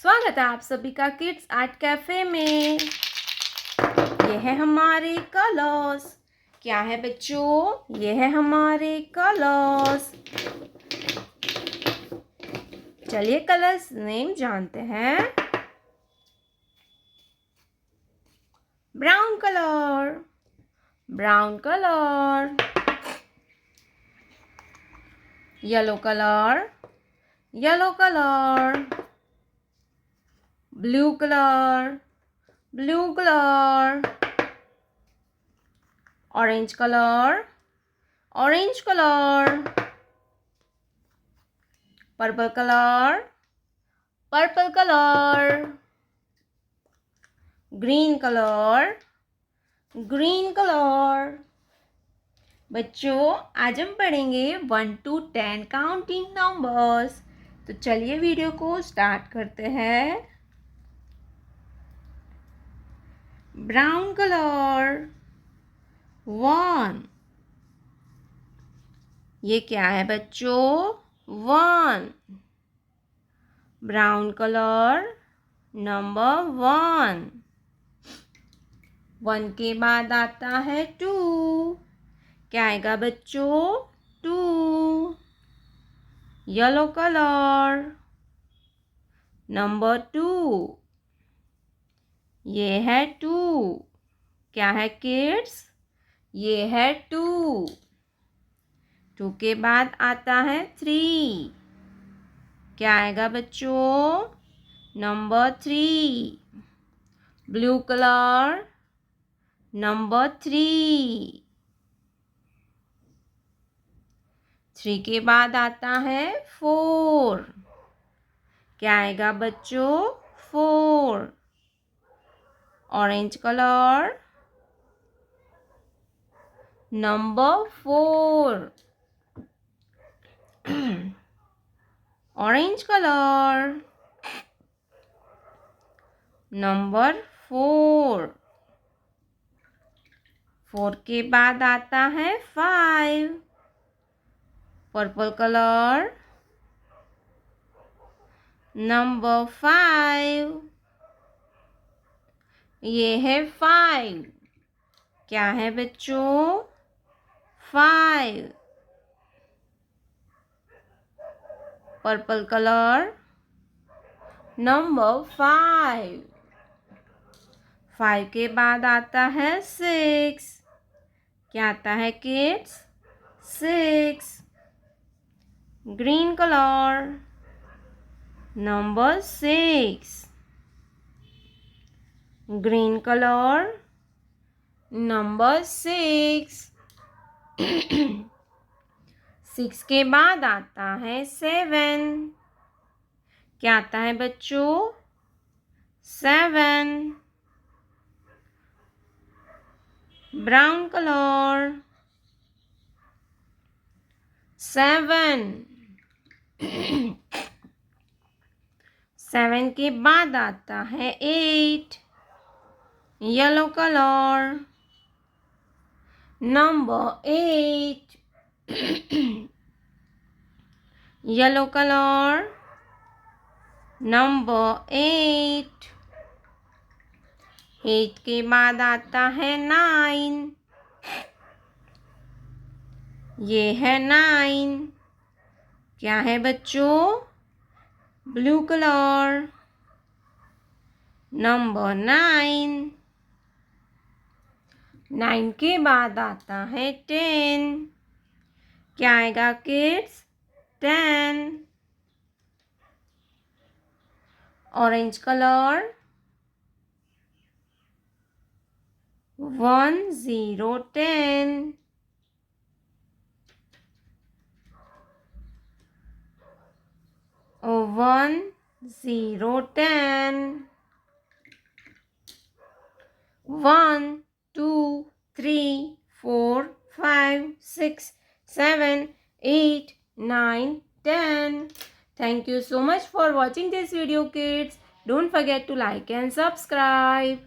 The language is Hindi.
स्वागत है आप सभी का किड्स आर्ट कैफे में। ये है हमारे कलर्स। क्या है बच्चों? ये है हमारे कलर्स। चलिए कलर्स नेम जानते हैं। Brown colour, brown colour. Yellow colour, yellow colour. Blue colour, blue colour. Orange colour, orange colour. Purple colour, purple colour. Green colour, green colour. बच्चों आज हम पढ़ेंगे 1 to 10 काउंटिंग नंबर्स। तो चलिए वीडियो को स्टार्ट करते हैं। Brown colour 1। ये क्या है बच्चों? 1। Brown colour number 1। 1 के बाद आता है 2। क्या आएगा बच्चों? 2। Yellow colour number 2। ये है 2। क्या है किड्स? ये है 2। 2 के बाद आता है 3। क्या आएगा बच्चों? नंबर 3। Blue colour number 3। 3 के बाद आता है 4। क्या आएगा बच्चों? 4। Orange colour number 4। Orange colour number 4। 4 के बाद आता है 5। Purple colour number 5। ये है 5। क्या है बच्चों? 5। Purple colour number 5। 5 के बाद आता है 6। क्या आता है kids? 6। Green colour number 6। Green colour number 6। 6 के बाद आता है 7। क्या आता है बच्चों? 7। Brown colour 7। 7 के बाद आता है 8। Yellow colour number 8। Yellow colour number 8। 8 के बाद आता है 9। ये है 9। क्या है बच्चों? Blue colour number 9। 9 के बाद आता है 10। क्या आएगा kids? 10। Orange colour 1 0 10। 1 0 10। 1 2 3 4 5 6 7 8 9 10. Thank you so much for watching this video kids. Don't forget to like and subscribe.